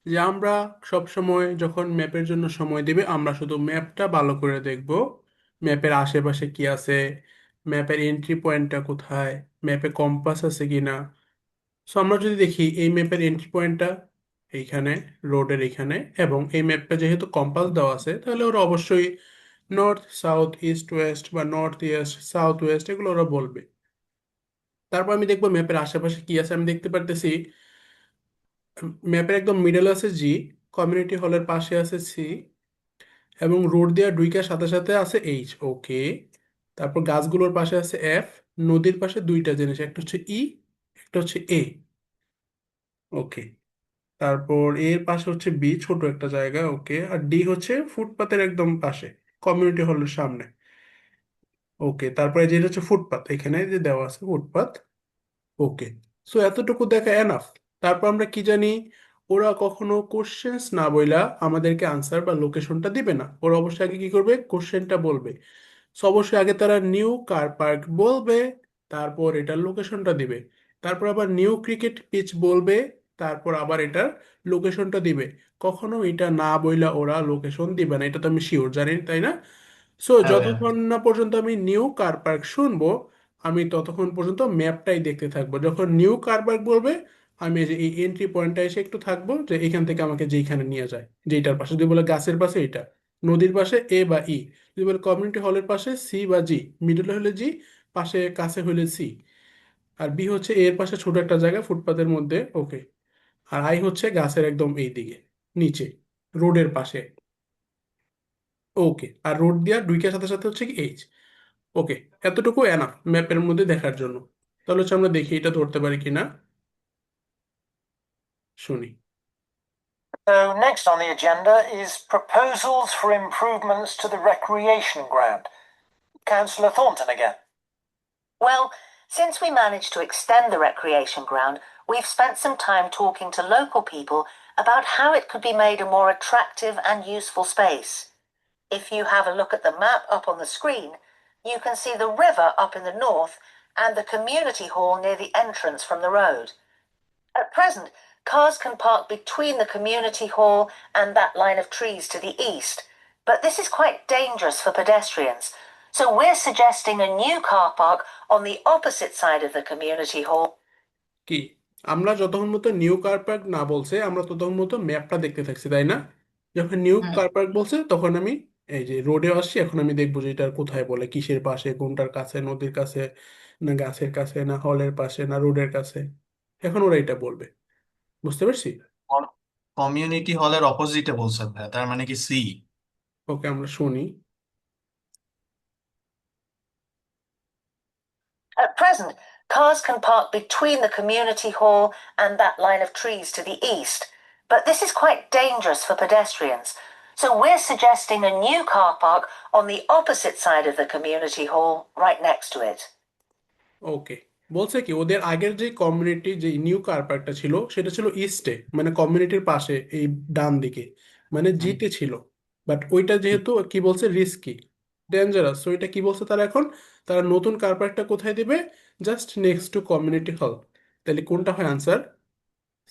যে আমরা সব সময় যখন ম্যাপের জন্য সময় দিবে আমরা শুধু ম্যাপটা ভালো করে দেখব, ম্যাপের আশেপাশে কি আছে, ম্যাপের এন্ট্রি পয়েন্টটা কোথায়, ম্যাপে কম্পাস আছে কিনা। সো আমরা যদি দেখি এই ম্যাপের এন্ট্রি পয়েন্টটা এইখানে, রোডের এইখানে, এবং এই ম্যাপটা যেহেতু কম্পাস দেওয়া আছে তাহলে ওরা অবশ্যই নর্থ সাউথ ইস্ট ওয়েস্ট বা নর্থ ইস্ট সাউথ ওয়েস্ট এগুলো ওরা বলবে। তারপর আমি দেখবো ম্যাপের আশেপাশে কি আছে। আমি দেখতে পারতেছি ম্যাপের একদম মিডল আছে জি, কমিউনিটি হলের পাশে আছে সি, এবং রোড দেওয়া ডুইকার সাথে সাথে আছে এইচ। ওকে। তারপর গাছগুলোর পাশে আছে এফ, নদীর পাশে দুইটা জিনিস, একটা হচ্ছে ই, একটা হচ্ছে এ। ওকে। তারপর এর পাশে হচ্ছে বি, ছোট একটা জায়গা। ওকে। আর ডি হচ্ছে ফুটপাতের একদম পাশে, কমিউনিটি হলের সামনে। ওকে। তারপরে যেটা হচ্ছে ফুটপাত, এখানে যে দেওয়া আছে ফুটপাত। ওকে। সো এতটুকু দেখা এনাফ। তারপর আমরা কি জানি, ওরা কখনো কোশ্চেন্স না বইলা আমাদেরকে আনসার বা লোকেশনটা দিবে না। ওরা অবশ্যই আগে কি করবে, কোশ্চেনটা বলবে। সো অবশ্যই আগে তারা নিউ কার পার্ক বলবে, তারপর এটার লোকেশনটা দিবে। তারপর আবার নিউ ক্রিকেট পিচ বলবে, তারপর আবার এটার লোকেশনটা দিবে। কখনো এটা না বইলা ওরা লোকেশন দিবে না, এটা তো আমি শিওর জানি, তাই না? সো হ্যাঁ ভাইয়া। যতক্ষণ না পর্যন্ত আমি নিউ কার পার্ক শুনবো, আমি ততক্ষণ পর্যন্ত ম্যাপটাই দেখতে থাকবো। যখন নিউ কার পার্ক বলবে, আমি এই যে এই এন্ট্রি পয়েন্টটা এসে একটু থাকবো, যে এখান থেকে আমাকে যেইখানে নিয়ে যায়, যেইটার পাশে, যদি বলে গাছের পাশে এটা, নদীর পাশে এ বা ই, যদি বলে কমিউনিটি হলের পাশে সি বা জি, মিডলে হলে জি, পাশে কাছে হলে সি, আর বি হচ্ছে এর পাশে ছোট একটা জায়গা ফুটপাতের মধ্যে। ওকে। আর আই হচ্ছে গাছের একদম এই দিকে নিচে, রোডের পাশে। ওকে। আর রোড দিয়া দুইটার সাথে সাথে হচ্ছে কি এইচ। ওকে। এতটুকু এনাফ ম্যাপের মধ্যে দেখার জন্য। তাহলে হচ্ছে আমরা দেখি এটা ধরতে পারি কিনা, শুনি। So next on the agenda is proposals for improvements to the recreation ground. Councillor Thornton again. Well, since we managed to extend the recreation ground, we've spent some time talking to local people about how it could be made a more attractive and useful space. If you have a look at the map up on the screen, you can see the river up in the north and the community hall near the entrance from the road. At present, cars can park between the community hall and that line of trees to the east, but this is quite dangerous for pedestrians. So we're suggesting a new car park on the opposite side of the community hall. কি, আমরা যতক্ষণ মতো new car park না বলছে আমরা ততক্ষণ মতো ম্যাপটা দেখতে থাকছি, তাই না? যখন নিউ হুম। কার পার্ক বলছে তখন আমি এই যে রোডে আসছি, এখন আমি দেখবো যে এটা কোথায় বলে, কিসের পাশে, কোনটার কাছে, নদীর কাছে না গাছের কাছে না হলের পাশে না রোডের কাছে। এখন ওরা এটা বলবে। বুঝতে পারছি। কমিউনিটি হলের অপোজিটে বলছেন ভাইয়া, তার মানে কি সি? ওকে, আমরা শুনি। At present, cars can park between the community hall and that line of trees to the east, but this is quite dangerous for pedestrians. So we're suggesting a new car park on the opposite side of the community hall, right next to it. ওকে। বলছে কি, ওদের আগের যে community যে new car পার্কটা ছিল সেটা ছিল ইস্টে, মানে কমিউনিটির পাশে এই ডান দিকে, মানে হুম। জিতে ছিল। বাট ওইটা যেহেতু কি বলছে রিস্কি, ডেঞ্জারাস, তো এটা কি বলছে তারা এখন, তারা নতুন কার পার্কটা কোথায় দিবে, just next two community hall. তাহলে কোনটা হয় আনসার?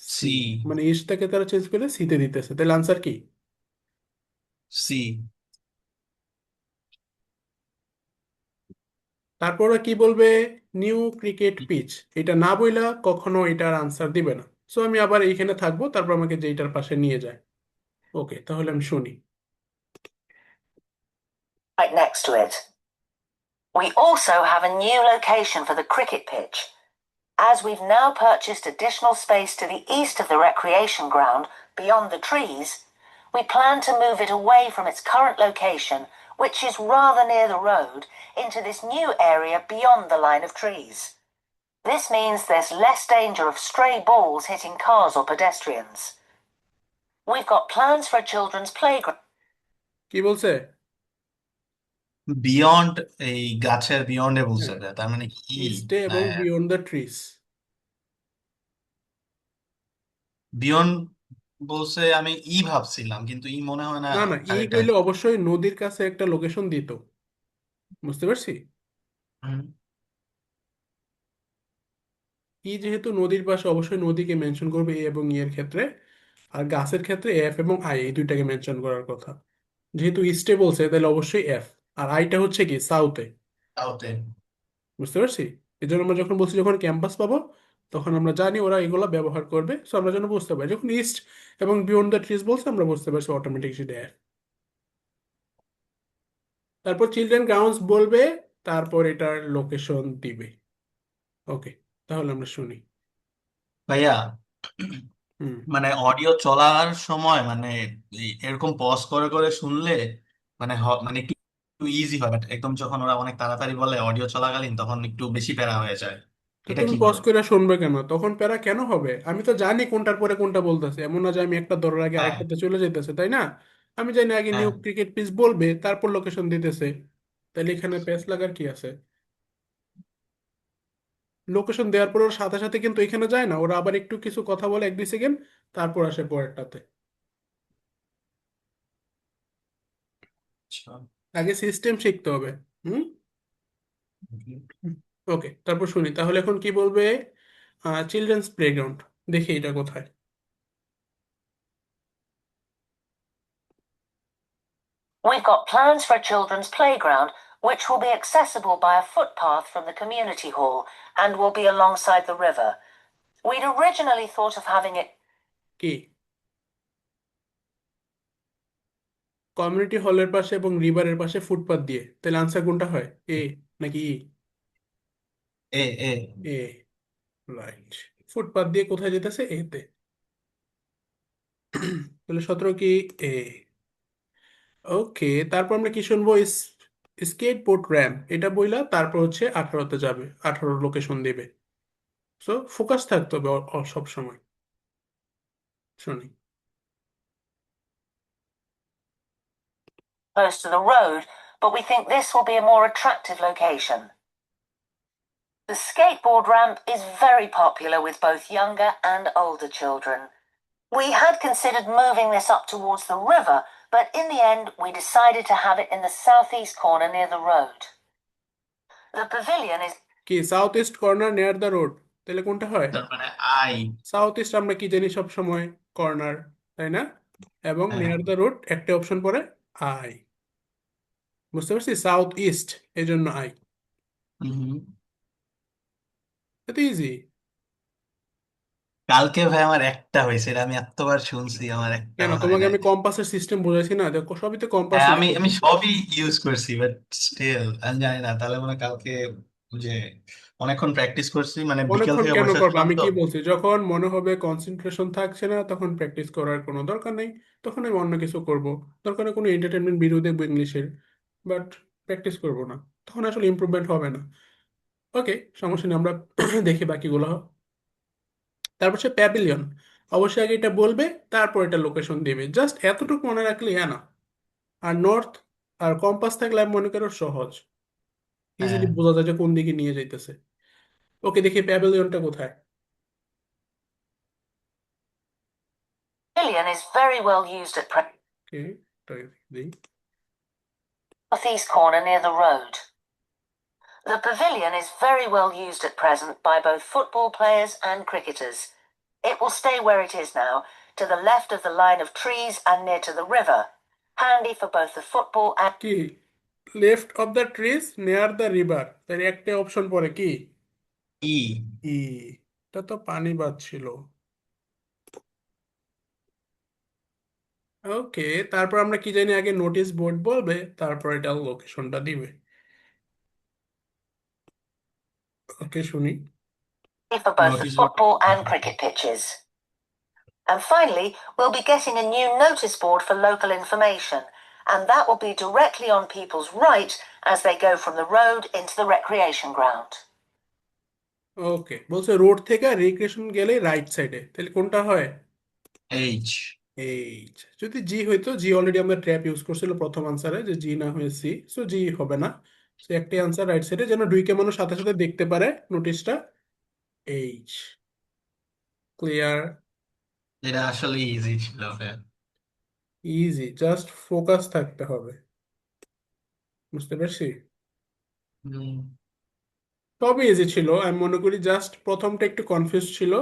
সি। সি। মানে ইস্টটাকে তারা চেঞ্জ করে সিতে দিতেছে, তাহলে আনসার কি? সি। তারপর ওরা কি বলবে, নিউ ক্রিকেট পিচ। এটা না বইলা কখনো এটার আনসার দিবে না। সো আমি আবার এইখানে থাকবো, তারপর আমাকে যেইটার পাশে নিয়ে যায়। ওকে, তাহলে আমি শুনি। Right next to it. We also have a new location for the cricket pitch. As we've now purchased additional space to the east of the recreation ground, beyond the trees, we plan to move it away from its current location, which is rather near the road, into this new area beyond the line of trees. This means there's less danger of stray balls hitting cars or pedestrians. We've got plans for a children's playground. কি বলছে? Beyond, এই গাছের বিয়ন্ডে বলছে হ্যাঁ, ভাইয়া, তার মানে কি? ইস্টে না, এবং বিয়ন্ড দ্য ট্রিস। বিয়ন্ড বলছে, আমি ই ভাবছিলাম, কিন্তু ই মনে হয় না। না না, ই আরেকটা। হইলে অবশ্যই নদীর কাছে একটা লোকেশন দিত। বুঝতে পারছি। হুম। ই যেহেতু নদীর পাশে, অবশ্যই নদীকে মেনশন করবে এ এবং ই এর ক্ষেত্রে। আর গাছের ক্ষেত্রে এফ এবং আই এই দুইটাকে মেনশন করার কথা। যেহেতু ইস্টে বলছে তাহলে অবশ্যই এফ, আর আইটা হচ্ছে কি সাউথে। সাউথে। বুঝতে পারছি? এই জন্য আমরা যখন বলছি যখন ক্যাম্পাস পাবো তখন আমরা জানি ওরা এগুলো ব্যবহার করবে, সো আমরা যেন বুঝতে পারি। যখন ইস্ট এবং বিয়ন্ড দ্য ট্রিজ বলছে আমরা বুঝতে পারছি অটোমেটিক সেটা এফ। তারপর চিলড্রেন গ্রাউন্ডস বলবে, তারপর এটার লোকেশন দিবে। ওকে, তাহলে আমরা শুনি। ভাইয়া, হুম। মানে অডিও চলার সময় মানে এরকম পজ করে করে শুনলে মানে মানে একটু ইজি হয়, বাট একদম যখন ওরা অনেক তাড়াতাড়ি বলে অডিও চলাকালীন তখন একটু বেশি প্যারা হয়ে যায়। তো এটা তুমি কি পজ বলো? করে শুনবে কেন? তখন প্যারা কেন হবে? আমি তো জানি কোনটার পরে কোনটা বলতেছে, এমন না যে আমি একটা ধরার আগে হ্যাঁ, আরেকটাতে চলে যেতেছে, তাই না? আমি জানি আগে হ্যাঁ। নিউ ক্রিকেট পিচ বলবে, তারপর লোকেশন দিতেছে। তাহলে এখানে প্যাচ লাগার কি আছে? লোকেশন দেওয়ার পর ওর সাথে সাথে কিন্তু এখানে যায় না, ওরা আবার একটু কিছু কথা বলে 1-2 সেকেন্ড, তারপর আসে পরেরটাতে। আচ্ছা। আগে সিস্টেম শিখতে হবে। হুম। ওকে, তারপর শুনি তাহলে এখন কি বলবে। চিলড্রেন্স প্লেগ্রাউন্ড, দেখি এটা কোথায়। We've got plans for a children's playground, which will be accessible by a footpath from the community hall and will be alongside the river. We'd originally thought of having it. কি community হলের পাশে এবং রিভারের পাশে ফুটপাত দিয়ে, তাহলে answer কোনটা হয়, এ নাকি ই? এ এ এ, রাইট। ফুটপাত দিয়ে কোথায় যেতেছে, এতে। তাহলে 17 কি এ। ওকে, তারপর আমরা কি শুনবো, স্কেটবোর্ড র্যাম্প, এটা বইলা তারপর হচ্ছে 18তে যাবে, 18 লোকেশন দিবে। সো ফোকাস থাকতে হবে সব সময়। শুনি। Close to the road, but we think this will be a more attractive location. The skateboard ramp is very popular with both younger and older children. We had considered moving this up towards the river, but in the end, we decided to have it in the southeast corner near the road. The pavilion is কি south east corner near the road, তাহলে কোনটা হয়? তার মানে I. South east আমরা কি জানি সব সময়, কর্নার, তাই না? এবং হ্যাঁ। নিয়ার দ্য রোড একটা অপশন পরে আই। বুঝতে পারছি, সাউথ ইস্ট, এই জন্য আই। হুম। এত ইজি। কালকে ভাই আমার একটা হয়েছে, এটা আমি এতবার শুনছি, আমার একটা কেন, হয় তোমাকে নাই। আমি কম্পাসের সিস্টেম বোঝাইছি না? দেখো সবই তো কম্পাস হ্যাঁ, ইউজ আমি আমি করতেছে। সবই ইউজ করছি, বাট স্টিল আমি জানি না, তাহলে মানে কালকে যে অনেকক্ষণ প্র্যাকটিস করছি, মানে বিকেল অনেকক্ষণ থেকে কেন বসে করবে? ছিলাম আমি তো। কি বলছি, যখন মনে হবে কনসেন্ট্রেশন থাকছে না তখন প্র্যাকটিস করার কোনো দরকার নেই, তখন আমি অন্য কিছু করব। দরকার নেই কোনো এন্টারটেনমেন্ট ভিডিও দেখবো ইংলিশের, বাট প্র্যাকটিস করব না, তখন আসলে ইমপ্রুভমেন্ট হবে না। ওকে, সমস্যা নেই, আমরা দেখি বাকিগুলো। তারপর সে প্যাভিলিয়ন, অবশ্যই আগে এটা বলবে, তারপর এটা লোকেশন দিবে, জাস্ট এতটুকু মনে রাখলে না। আর নর্থ আর কম্পাস থাকলে আমি মনে করো সহজ, হ্যাঁ। ইজিলি বোঝা যায় যে কোন দিকে নিয়ে যাইতেছে। ওকে, দেখি প্যাভিলিয়নটা কোথায়। pavilion is very well used at ওকে, দিই। northeast corner near the road. The pavilion is very well used at present by both football players and cricketers. It will stay where it is now, to the left of the line of trees and near to the river, handy for both the football and কি left of the trees near the river, তার একটা option পরে কি ই। ই। এটা তো পানি বাদ ছিল। ওকে, তারপর আমরা কি জানি, আগে নোটিশ বোর্ড বলবে, তারপর এটা লোকেশনটা দিবে। ওকে, শুনি। for both the notice board. football and cricket pitches. And finally, we'll be getting a new notice board for local information, and that will be directly on people's right as they go from the road into the recreation ground. ওকে, বলছে road থেকে recreation গেলে right সাইডে, তাহলে কোনটা হয়? H. H. যদি জি হইতো, জি already আমরা ট্র্যাপ ইউজ করছিল প্রথম আনসারে, যে জি না হয়ে সি, সো জি হবে না। সো একটি আনসার রাইট সাইডে, যেন ঢুইকে মানুষ সাথে সাথে দেখতে পারে নোটিশটা। এইচ। ক্লিয়ার? এটা আসলে ইজি ছিল ভাই। ইজি, জাস্ট ফোকাস থাকতে হবে। বুঝতে পারছি? হুম। তবে ইজি ছিল, আমি মনে করি জাস্ট প্রথমটা একটু কনফিউজ ছিল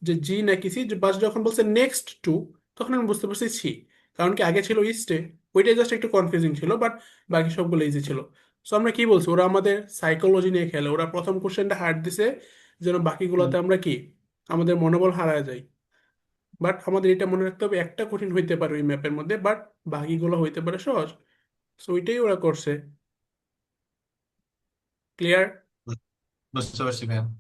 যে জি নাকি সি, বাস যখন বলছে নেক্সট টু, তখন আমি বুঝতে পারছি সি। কারণ কি আগে ছিল ইস্টে, ওইটাই জাস্ট একটু কনফিউজিং ছিল, বাট বাকি সবগুলো ইজি ছিল। সো আমরা কি বলছি, ওরা আমাদের সাইকোলজি নিয়ে খেলে, ওরা প্রথম কোশ্চেনটা হার্ড দিছে যেন বাকিগুলোতে আমরা কি আমাদের মনোবল হারায় যাই। বাট আমাদের এটা মনে রাখতে হবে, একটা কঠিন হইতে পারে ওই ম্যাপের মধ্যে, বাট বাকিগুলো হইতে পারে সহজ। সো ওইটাই ওরা করছে। ক্লিয়ার? বুঝতে পারছি ভাইয়া।